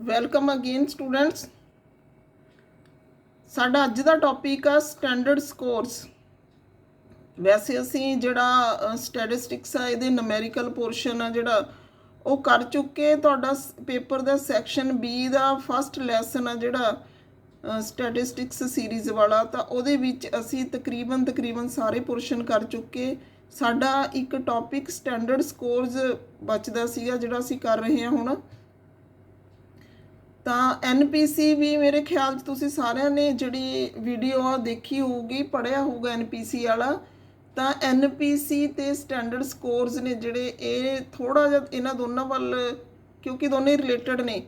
Welcome again students. ਸਾਡਾ ਅੱਜ ਦਾ topic ਆ ਸਟੈਂਡਰਡ ਸਕੋਰਸ। ਵੈਸੇ ਅਸੀਂ ਜਿਹੜਾ ਸਟੈਟਿਸਟਿਕਸ ਆ ਇਹਦੇ ਨੂਮੈਰੀਕਲ ਪੋਰਸ਼ਨ ਆ ਜਿਹੜਾ ਉਹ ਕਰ ਚੁੱਕੇ। ਤੁਹਾਡਾ ਪੇਪਰ ਦਾ ਸੈਕਸ਼ਨ ਬੀ ਦਾ ਫਸਟ ਲੈਸਨ ਆ ਜਿਹੜਾ ਸਟੈਟਿਸਟਿਕਸ ਸੀਰੀਜ਼ ਵਾਲਾ, ਤਾਂ ਉਹਦੇ ਵਿੱਚ ਅਸੀਂ ਤਕਰੀਬਨ ਸਾਰੇ ਪੋਰਸ਼ਨ ਕਰ ਚੁੱਕੇ। ਸਾਡਾ ਇੱਕ ਟੌਪਿਕ ਸਟੈਂਡਰਡ ਸਕੋਰਸ ਬਚਦਾ ਸੀਗਾ ਜਿਹੜਾ ਅਸੀਂ ਕਰ ਰਹੇ ਹਾਂ ਹੁਣ। ਤਾਂ NPC ਵੀ ਮੇਰੇ ਖਿਆਲ 'ਚ ਤੁਸੀਂ ਸਾਰਿਆਂ ਨੇ ਜਿਹੜੀ ਵੀਡੀਓ ਆ ਦੇਖੀ ਹੋਊਗੀ, ਪੜ੍ਹਿਆ ਹੋਊਗਾ NPC ਵਾਲਾ। ਤਾਂ NPC ਤੇ ਸਟੈਂਡਰਡ ਸਕੋਰਸ ਨੇ ਜਿਹੜੇ ਇਹ ਥੋੜ੍ਹਾ ਜਿਹਾ ਇਹਨਾਂ ਦੋਨਾਂ ਵੱਲ, ਕਿਉਂਕਿ ਦੋਨੇ ਰਿਲੇਟਡ ਨੇ,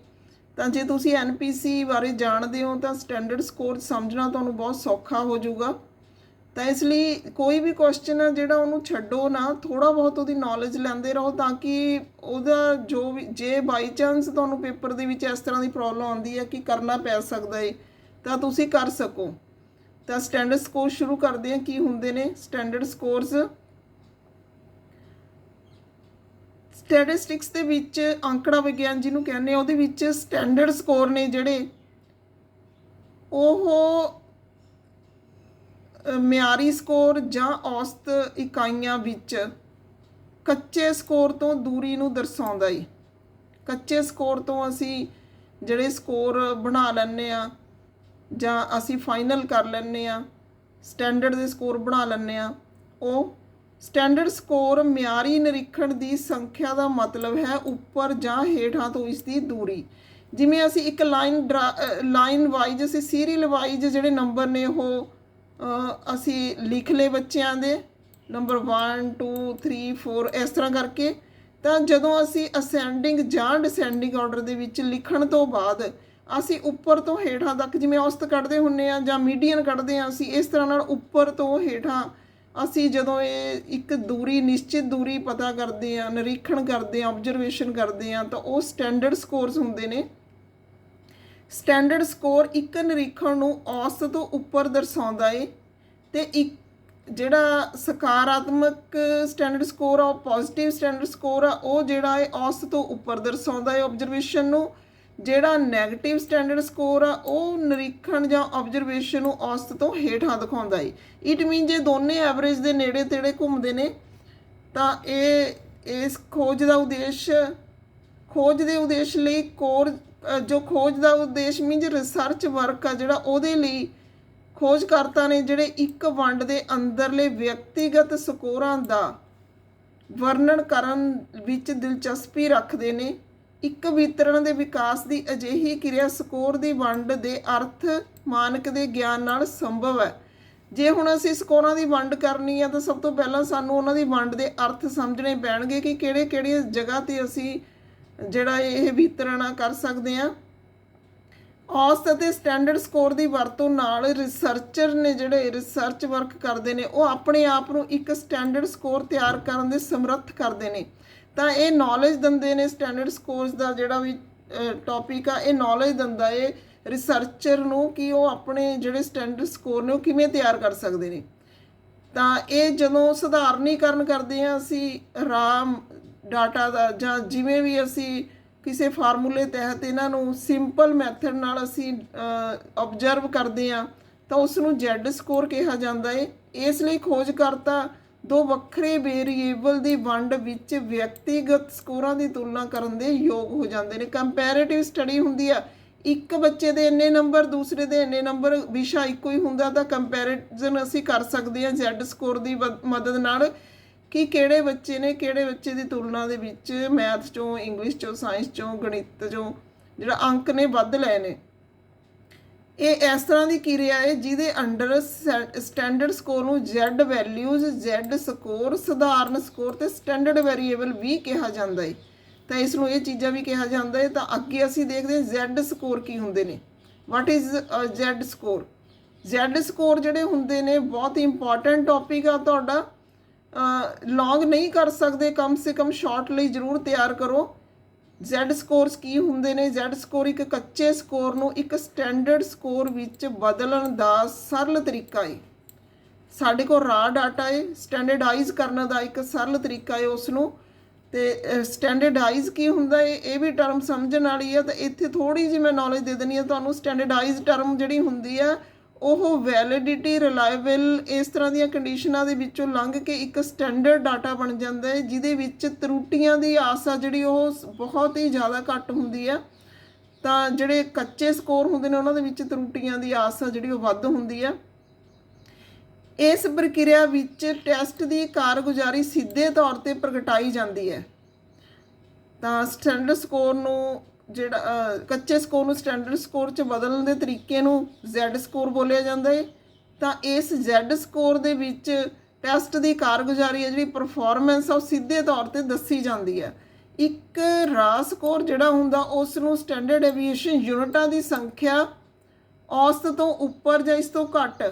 ਤਾਂ ਜੇ ਤੁਸੀਂ NPC ਬਾਰੇ ਜਾਣਦੇ ਹੋ ਤਾਂ ਸਟੈਂਡਰਡ ਸਕੋਰ ਸਮਝਣਾ ਤੁਹਾਨੂੰ ਬਹੁਤ ਸੌਖਾ ਹੋ ਜਾਊਗਾ। ਤਾਂ ਇਸ ਲਈ ਕੋਈ ਵੀ ਕੁਐਸਚਨ ਆ ਜਿਹੜਾ ਉਹਨੂੰ ਛੱਡੋ ਨਾ, ਥੋੜ੍ਹਾ ਬਹੁਤ ਉਹਦੀ ਨੌਲੇਜ ਲੈਂਦੇ ਰਹੋ ਤਾਂ ਕਿ ਉਹਦਾ ਜੋ ਵੀ, ਜੇ ਬਾਈ ਚਾਂਸ ਤੁਹਾਨੂੰ ਪੇਪਰ ਦੇ ਵਿੱਚ ਇਸ ਤਰ੍ਹਾਂ ਦੀ ਪ੍ਰੋਬਲਮ ਆਉਂਦੀ ਹੈ ਕਿ ਕਰਨਾ ਪੈ ਸਕਦਾ ਹੈ, ਤਾਂ ਤੁਸੀਂ ਕਰ ਸਕੋ। ਤਾਂ ਸਟੈਂਡਰਡ ਸਕੋਰ ਸ਼ੁਰੂ ਕਰਦੇ ਹਾਂ। ਕੀ ਹੁੰਦੇ ਨੇ ਸਟੈਂਡਰਡ ਸਕੋਰਸ? ਸਟੈਟਿਸਟਿਕਸ ਦੇ ਵਿੱਚ ਅੰਕੜਾ ਵਿਗਿਆਨ ਜਿਹਨੂੰ ਕਹਿੰਦੇ ਆ, ਉਹਦੇ ਵਿੱਚ ਸਟੈਂਡਰਡ ਸਕੋਰ ਨੇ ਜਿਹੜੇ ਉਹ ਮਿਆਰੀ ਸਕੋਰ ਜਾਂ ਔਸਤ ਇਕਾਈਆਂ ਵਿੱਚ ਕੱਚੇ ਸਕੋਰ ਤੋਂ ਦੂਰੀ ਨੂੰ ਦਰਸਾਉਂਦਾ ਹੈ। ਕੱਚੇ ਸਕੋਰ ਤੋਂ ਅਸੀਂ ਜਿਹੜੇ ਸਕੋਰ ਬਣਾ ਲੈਂਦੇ ਆ ਜਾਂ ਅਸੀਂ ਫਾਈਨਲ ਕਰ ਲੈਂਦੇ ਆ, ਸਟੈਂਡਰਡ ਦੇ ਸਕੋਰ ਬਣਾ ਲੈਂਦੇ ਆ। ਉਹ ਸਟੈਂਡਰਡ ਸਕੋਰ ਮਿਆਰੀ ਨਿਰੀਖਣ ਦੀ ਸੰਖਿਆ ਦਾ ਮਤਲਬ ਹੈ ਉੱਪਰ ਜਾਂ ਹੇਠਾਂ ਤੋਂ ਇਸ ਦੀ ਦੂਰੀ। ਜਿਵੇਂ ਅਸੀਂ ਇੱਕ ਲਾਈਨ ਵਾਈਜ਼, ਅਸੀਂ ਸੀਰੀਅਲ ਵਾਈਜ਼ ਜਿਹੜੇ ਨੰਬਰ ਨੇ ਉਹ ਅਸੀਂ ਲਿਖ ਲਏ ਬੱਚਿਆਂ ਦੇ, ਨੰਬਰ 1 2 3 4 ਇਸ ਤਰ੍ਹਾਂ ਕਰਕੇ। ਤਾਂ ਜਦੋਂ ਅਸੀਂ ਅਸੈਂਡਿੰਗ ਜਾਂ ਡਿਸੈਂਡਿੰਗ ਆਰਡਰ ਦੇ ਵਿੱਚ ਲਿਖਣ ਤੋਂ ਬਾਅਦ ਅਸੀਂ ਉੱਪਰ ਤੋਂ ਹੇਠਾਂ ਤੱਕ, ਜਿਵੇਂ ਔਸਤ ਕੱਢਦੇ ਹੁੰਦੇ ਆ ਜਾਂ ਮੀਡੀਅਨ ਕੱਢਦੇ ਹਾਂ, ਅਸੀਂ ਇਸ ਤਰ੍ਹਾਂ ਨਾਲ ਉੱਪਰ ਤੋਂ ਹੇਠਾਂ ਅਸੀਂ ਜਦੋਂ ਇਹ ਇੱਕ ਦੂਰੀ, ਨਿਸ਼ਚਿਤ ਦੂਰੀ ਪਤਾ ਕਰਦੇ ਹਾਂ, ਨਿਰੀਖਣ ਕਰਦੇ ਹਾਂ, ਆਬਜ਼ਰਵੇਸ਼ਨ ਕਰਦੇ ਹਾਂ, ਤਾਂ ਉਹ ਸਟੈਂਡਰਡ ਸਕੋਰਸ ਹੁੰਦੇ ਨੇ। ਸਟੈਂਡਰਡ ਸਕੋਰ ਇੱਕ ਨਿਰੀਖਣ ਨੂੰ ਔਸਤ ਤੋਂ ਉੱਪਰ ਦਰਸਾਉਂਦਾ ਹੈ, ਤੇ ਇੱਕ ਜਿਹੜਾ ਸਕਾਰਾਤਮਕ ਸਟੈਂਡਰਡ ਸਕੋਰ ਆ, ਉਹ ਪੋਜ਼ਿਟਿਵ ਸਟੈਂਡਰਡ ਸਕੋਰ ਆ, ਉਹ ਜਿਹੜਾ ਹੈ ਔਸਤ ਤੋਂ ਉੱਪਰ ਦਰਸਾਉਂਦਾ ਹੈ ਆਬਜ਼ਰਵੇਸ਼ਨ ਨੂੰ। ਜਿਹੜਾ ਨੈਗੇਟਿਵ ਸਟੈਂਡਰਡ ਸਕੋਰ ਆ ਉਹ ਨਿਰੀਖਣ ਜਾਂ ਆਬਜ਼ਰਵੇਸ਼ਨ ਨੂੰ ਔਸਤ ਤੋਂ ਹੇਠਾਂ ਦਿਖਾਉਂਦਾ ਹੈ। ਇਟ ਮੀਨ ਜੇ ਦੋਨੇ ਐਵਰੇਜ ਦੇ ਨੇੜੇ ਤੇੜੇ ਘੁੰਮਦੇ ਨੇ ਤਾਂ ਇਹ ਇਸ ਖੋਜ ਦੇ ਉਦੇਸ਼ ਲਈ ਜੋ ਖੋਜ ਦਾ ਉਦੇਸ਼ ਮੀਨਜ਼ ਰਿਸਰਚ ਵਰਕ ਆ ਜਿਹੜਾ, ਉਹਦੇ ਲਈ ਖੋਜਕਰਤਾ ਨੇ ਜਿਹੜੇ ਇੱਕ ਵੰਡ ਦੇ ਅੰਦਰਲੇ ਵਿਅਕਤੀਗਤ ਸਕੋਰਾਂ ਦਾ ਵਰਣਨ ਕਰਨ ਵਿੱਚ ਦਿਲਚਸਪੀ ਰੱਖਦੇ ਨੇ। ਇੱਕ ਵਿਤਰਣ ਦੇ ਵਿਕਾਸ ਦੀ ਅਜਿਹੀ ਕਿਰਿਆ ਸਕੋਰ ਦੀ ਵੰਡ ਦੇ ਅਰਥ ਮਾਨਕ ਦੇ ਗਿਆਨ ਨਾਲ ਸੰਭਵ ਹੈ। ਜੇ ਹੁਣ ਅਸੀਂ ਸਕੋਰਾਂ ਦੀ ਵੰਡ ਕਰਨੀ ਆ ਤਾਂ ਸਭ ਤੋਂ ਪਹਿਲਾਂ ਸਾਨੂੰ ਉਹਨਾਂ ਦੀ ਵੰਡ ਦੇ ਅਰਥ ਸਮਝਣੇ ਪੈਣਗੇ ਕਿ ਕਿਹੜੀਆਂ ਜਗ੍ਹਾ 'ਤੇ ਅਸੀਂ ਜਿਹੜਾ ਇਹ ਵਿਤਰਣ ਕਰ ਸਕਦੇ ਹਾਂ। ਔਸਤ ਅਤੇ ਸਟੈਂਡਰਡ ਸਕੋਰ ਦੀ ਵਰਤੋਂ ਨਾਲ ਰਿਸਰਚਰ ਨੇ ਜਿਹੜੇ ਰਿਸਰਚ ਵਰਕ ਕਰਦੇ ਨੇ ਉਹ ਆਪਣੇ ਆਪ ਨੂੰ ਇੱਕ ਸਟੈਂਡਰਡ ਸਕੋਰ ਤਿਆਰ ਕਰਨ ਦੇ ਸਮਰੱਥ ਕਰਦੇ ਨੇ। ਤਾਂ ਇਹ ਨੌਲੇਜ ਦਿੰਦੇ ਨੇ, ਸਟੈਂਡਰਡ ਸਕੋਰਸ ਦਾ ਜਿਹੜਾ ਵੀ ਟੌਪਿਕ ਆ ਇਹ ਨੌਲੇਜ ਦਿੰਦਾ ਏ ਰਿਸਰਚਰ ਨੂੰ ਕਿ ਉਹ ਆਪਣੇ ਜਿਹੜੇ ਸਟੈਂਡਰਡ ਸਕੋਰ ਨੇ ਉਹ ਕਿਵੇਂ ਤਿਆਰ ਕਰ ਸਕਦੇ ਨੇ। ਤਾਂ ਇਹ ਜਦੋਂ ਸਧਾਰਨੀਕਰਨ ਕਰਦੇ ਹਾਂ ਅਸੀਂ ਰਾਮ ਡਾਟਾ ਦਾ, ਜਾਂ ਜਿਵੇਂ ਵੀ ਅਸੀਂ ਕਿਸੇ ਫਾਰਮੂਲੇ ਤਹਿਤ ਇਹਨਾਂ ਨੂੰ ਸਿੰਪਲ ਮੈਥਡ ਨਾਲ ਅਸੀਂ ਓਬਜ਼ਰਵ ਕਰਦੇ ਹਾਂ, ਤਾਂ ਉਸ ਨੂੰ ਜ਼ੈਡ ਸਕੋਰ ਕਿਹਾ ਜਾਂਦਾ ਹੈ। ਇਸ ਲਈ ਖੋਜਕਰਤਾ ਦੋ ਵੱਖਰੇ ਵੇਰੀਏਬਲ ਦੀ ਵੰਡ ਵਿੱਚ ਵਿਅਕਤੀਗਤ ਸਕੋਰਾਂ ਦੀ ਤੁਲਨਾ ਕਰਨ ਦੇ ਯੋਗ ਹੋ ਜਾਂਦੇ ਨੇ। ਕੰਪੈਰੇਟਿਵ ਸਟੱਡੀ ਹੁੰਦੀ ਆ, ਇੱਕ ਬੱਚੇ ਦੇ ਇੰਨੇ ਨੰਬਰ, ਦੂਸਰੇ ਦੇ ਇੰਨੇ ਨੰਬਰ, ਵਿਸ਼ਾ ਇੱਕੋ ਹੀ ਹੁੰਦਾ, ਤਾਂ ਕੰਪੈਰੀਜ਼ਨ ਅਸੀਂ ਕਰ ਸਕਦੇ ਹਾਂ ਜ਼ੈਡ ਸਕੋਰ ਦੀ ਮਦਦ ਨਾਲ ਕਿ ਕਿਹੜੇ ਬੱਚੇ ਦੀ ਤੁਲਨਾ ਦੇ ਵਿੱਚ ਮੈਥ 'ਚੋਂ, ਇੰਗਲਿਸ਼ 'ਚੋਂ, ਸਾਇੰਸ 'ਚੋਂ, ਗਣਿਤ 'ਚੋਂ ਜਿਹੜਾ ਅੰਕ ਨੇ ਵੱਧ ਲਏ ਨੇ। ਇਹ ਇਸ ਤਰ੍ਹਾਂ ਦੀ ਕਿਰਿਆ ਹੈ ਜਿਹਦੇ ਅੰਡਰ ਸਟੈਂਡਰਡ ਸਕੋਰ ਨੂੰ ਜ਼ੈਡ ਵੈਲਿਊਜ਼, ਜ਼ੈਡ ਸਕੋਰ, ਸਧਾਰਨ ਸਕੋਰ ਤੇ ਸਟੈਂਡਰਡ ਵੇਰੀਏਬਲ ਵੀ ਕਿਹਾ ਜਾਂਦਾ ਹੈ। ਤਾਂ ਇਸ ਨੂੰ ਇਹ ਚੀਜ਼ਾਂ ਵੀ ਕਿਹਾ ਜਾਂਦਾ ਹੈ। ਤਾਂ ਅੱਗੇ ਅਸੀਂ ਦੇਖਦੇ ਹਾਂ ਜ਼ੈਡ ਸਕੋਰ ਕੀ ਹੁੰਦੇ ਨੇ। What is Z score? Z score ਜਿਹੜੇ ਹੁੰਦੇ ਨੇ ਬਹੁਤ ਇੰਪੋਰਟੈਂਟ ਟੌਪਿਕ ਆ ਤੁਹਾਡਾ, ਲੌਂਗ ਨਹੀਂ ਕਰ ਸਕਦੇ, ਕਮ ਸੇ ਕਮ ਸ਼ਾਰਟ ਲਈ ਜ਼ਰੂਰ ਤਿਆਰ ਕਰੋ। ਜ਼ੈਡ ਸਕੋਰਸ ਕੀ ਹੁੰਦੇ ਨੇ? ਜ਼ੈਡ ਸਕੋਰ ਇੱਕ ਕੱਚੇ ਸਕੋਰ ਨੂੰ ਇੱਕ ਸਟੈਂਡਰਡ ਸਕੋਰ ਵਿੱਚ ਬਦਲਣ ਦਾ ਸਰਲ ਤਰੀਕਾ ਹੈ। ਸਾਡੇ ਕੋਲ ਰਾ ਡਾਟਾ ਹੈ, ਸਟੈਂਡਰਡਾਈਜ਼ ਕਰਨ ਦਾ ਇੱਕ ਸਰਲ ਤਰੀਕਾ ਹੈ ਉਸ ਨੂੰ। ਤੇ ਸਟੈਂਡਰਡਾਈਜ਼ ਕੀ ਹੁੰਦਾ ਇਹ ਵੀ ਟਰਮ ਸਮਝਣ ਵਾਲੀ ਆ। ਤਾਂ ਇੱਥੇ ਥੋੜੀ ਜਿਹੀ ਮੈਂ ਨੌਲੇਜ ਦੇ ਦਿੰਦੀ ਆ ਤੁਹਾਨੂੰ। ਸਟੈਂਡਰਡਾਈਜ਼ ਟਰਮ ਜਿਹੜੀ ਹੁੰਦੀ ਆ ਉਹ ਵੈਲਿਡਿਟੀ, ਰਿਲਾਇਬਲ, ਇਸ ਤਰ੍ਹਾਂ ਦੀਆਂ ਕੰਡੀਸ਼ਨਾਂ ਦੇ ਵਿੱਚੋਂ ਲੰਘ ਕੇ ਇੱਕ ਸਟੈਂਡਰਡ ਡਾਟਾ ਬਣ ਜਾਂਦਾ ਹੈ ਜਿਹਦੇ ਵਿੱਚ ਤਰੁੱਟੀਆਂ ਦੀ ਆਸ ਆ ਜਿਹੜੀ ਉਹ ਬਹੁਤ ਹੀ ਜ਼ਿਆਦਾ ਘੱਟ ਹੁੰਦੀ ਆ। ਤਾਂ ਜਿਹੜੇ ਕੱਚੇ ਸਕੋਰ ਹੁੰਦੇ ਨੇ ਉਹਨਾਂ ਦੇ ਵਿੱਚ ਤਰੁੱਟੀਆਂ ਦੀ ਆਸ ਆ ਜਿਹੜੀ ਉਹ ਵੱਧ ਹੁੰਦੀ ਆ। ਇਸ ਪ੍ਰਕਿਰਿਆ ਵਿੱਚ ਟੈਸਟ ਦੀ ਕਾਰਗੁਜ਼ਾਰੀ ਸਿੱਧੇ ਤੌਰ ਤੇ ਪ੍ਰਗਟਾਈ ਜਾਂਦੀ ਹੈ। ਤਾਂ ਸਟੈਂਡਰਡ ਸਕੋਰ ਨੂੰ ਜਿਹੜਾ ਕੱਚੇ ਸਕੋਰ ਨੂੰ ਸਟੈਂਡਰਡ ਸਕੋਰ 'ਚ ਬਦਲਣ ਦੇ ਤਰੀਕੇ ਨੂੰ ਜ਼ੈਡ ਸਕੋਰ ਬੋਲਿਆ ਜਾਂਦਾ ਹੈ। ਤਾਂ ਇਸ ਜ਼ੈਡ ਸਕੋਰ ਦੇ ਵਿੱਚ ਟੈਸਟ ਦੀ ਕਾਰਗੁਜ਼ਾਰੀ ਹੈ ਜਿਹੜੀ ਪਰਫਾਰਮੈਂਸ ਆ ਉਹ ਸਿੱਧੇ ਤੌਰ ਤੇ ਦੱਸੀ ਜਾਂਦੀ ਹੈ। ਇੱਕ ਰਾ ਸਕੋਰ ਜਿਹੜਾ ਹੁੰਦਾ ਉਸ ਨੂੰ ਸਟੈਂਡਰਡ ਐਵੀਏਸ਼ਨ ਯੂਨਿਟਾਂ ਦੀ ਸੰਖਿਆ ਔਸਤ ਤੋਂ ਉੱਪਰ ਜਾਂ ਇਸ ਤੋਂ ਘੱਟ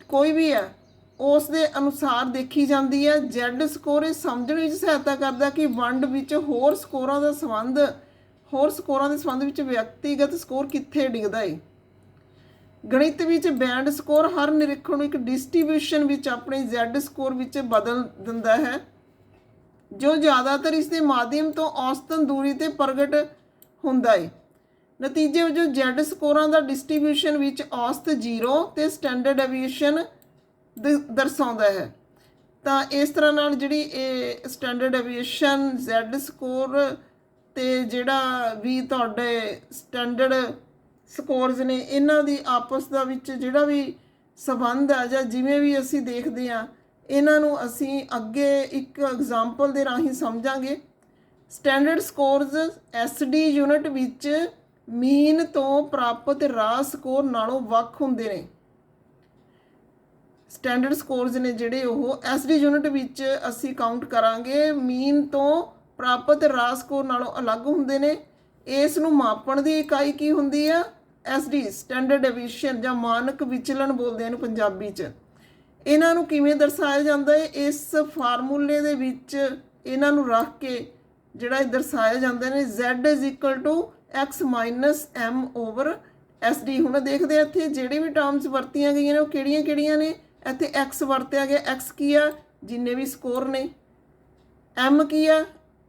ਕੋਈ ਵੀ ਹੈ ਉਸ ਦੇ ਅਨੁਸਾਰ ਦੇਖੀ ਜਾਂਦੀ ਹੈ। ਜ਼ੈਡ ਸਕੋਰ ਇਹ ਸਮਝਣ ਵਿੱਚ ਸਹਾਇਤਾ ਕਰਦਾ ਕਿ ਵੰਡ ਵਿੱਚ ਹੋਰ ਸਕੋਰਾਂ ਦੇ ਸੰਬੰਧ ਵਿੱਚ ਵਿਅਕਤੀਗਤ ਸਕੋਰ ਕਿੱਥੇ ਡਿੱਗਦਾ ਹੈ। ਗਣਿਤ ਵਿੱਚ ਬੈਂਡ ਸਕੋਰ ਹਰ ਨਿਰੀਖਣ ਨੂੰ ਇੱਕ ਡਿਸਟ੍ਰੀਬਿਊਸ਼ਨ ਵਿੱਚ ਆਪਣੇ ਜ਼ੈਡ ਸਕੋਰ ਵਿੱਚ ਬਦਲ ਦਿੰਦਾ ਹੈ ਜੋ ਜ਼ਿਆਦਾਤਰ ਇਸ ਦੇ ਮਾਧਿਅਮ ਤੋਂ ਔਸਤਨ ਦੂਰੀ ਤੇ ਪ੍ਰਗਟ ਹੁੰਦਾ ਹੈ। ਨਤੀਜੇ ਵਜੋਂ ਜ਼ੈਡ ਸਕੋਰਾਂ ਦਾ ਡਿਸਟ੍ਰੀਬਿਊਸ਼ਨ ਵਿੱਚ ਔਸਤ 0 ਤੇ ਸਟੈਂਡਰਡ ਐਵੀਏਸ਼ਨ ਦਰਸਾਉਂਦਾ ਹੈ। ਤਾਂ ਇਸ ਤਰ੍ਹਾਂ ਨਾਲ ਜਿਹੜੀ ਇਹ ਸਟੈਂਡਰਡ ਐਵੀਏਸ਼ਨ, ਜ਼ੈਡ ਸਕੋਰ ਤੇ ਜਿਹੜਾ ਵੀ ਤੁਹਾਡੇ ਸਟੈਂਡਰਡ ਸਕੋਰਸ ਨੇ ਇਹਨਾਂ ਦੀ ਆਪਸ ਦਾ ਵਿੱਚ ਜਿਹੜਾ ਵੀ ਸੰਬੰਧ ਆ ਜਾਂ ਜਿਵੇਂ ਵੀ ਅਸੀਂ ਦੇਖਦੇ ਹਾਂ ਇਹਨਾਂ ਨੂੰ ਅਸੀਂ ਅੱਗੇ ਇੱਕ ਐਗਜ਼ਾਮਪਲ ਦੇ ਰਾਹੀਂ ਸਮਝਾਂਗੇ। ਸਟੈਂਡਰਡ ਸਕੋਰਸ SD ਯੂਨਿਟ ਵਿੱਚ ਮੀਨ ਤੋਂ ਪ੍ਰਾਪਤ ਰਾ ਸਕੋਰ ਨਾਲੋਂ ਵੱਖ ਹੁੰਦੇ ਨੇ। ਸਟੈਂਡਰਡ ਸਕੋਰਸ ਨੇ ਜਿਹੜੇ ਉਹ SD ਯੂਨਿਟ ਵਿੱਚ ਅਸੀਂ ਕਾਊਂਟ ਕਰਾਂਗੇ ਮੀਨ ਤੋਂ ਪ੍ਰਾਪਤ ਰਾ ਸਕੋਰ ਨਾਲੋਂ ਅਲੱਗ ਹੁੰਦੇ ਨੇ। ਇਸ ਨੂੰ ਮਾਪਣ ਦੀ ਇਕਾਈ ਕੀ ਹੁੰਦੀ ਆ? SD ਸਟੈਂਡਰਡ ਡਿਵੀਜ਼ਨ ਜਾਂ ਮਾਨਕ ਵਿਚਲਨ ਬੋਲਦੇ ਹਨ ਪੰਜਾਬੀ 'ਚ। ਇਹਨਾਂ ਨੂੰ ਕਿਵੇਂ ਦਰਸਾਇਆ ਜਾਂਦਾ ਹੈ? ਇਸ ਫਾਰਮੂਲੇ ਦੇ ਵਿੱਚ ਇਹਨਾਂ ਨੂੰ ਰੱਖ ਕੇ ਜਿਹੜਾ ਇਹ ਦਰਸਾਇਆ ਜਾਂਦਾ ਨੇ Z = X - M / SD। ਹੁਣ ਦੇਖਦੇ ਆ ਇੱਥੇ ਜਿਹੜੀ ਵੀ ਟਰਮਸ ਵਰਤੀਆਂ ਗਈਆਂ ਨੇ ਉਹ ਕਿਹੜੀਆਂ ਨੇ। ਇੱਥੇ X ਵਰਤਿਆ ਗਿਆ। X ਕੀ ਆ? ਜਿੰਨੇ ਵੀ ਸਕੋਰ ਨੇ। M ਕੀ ਆ?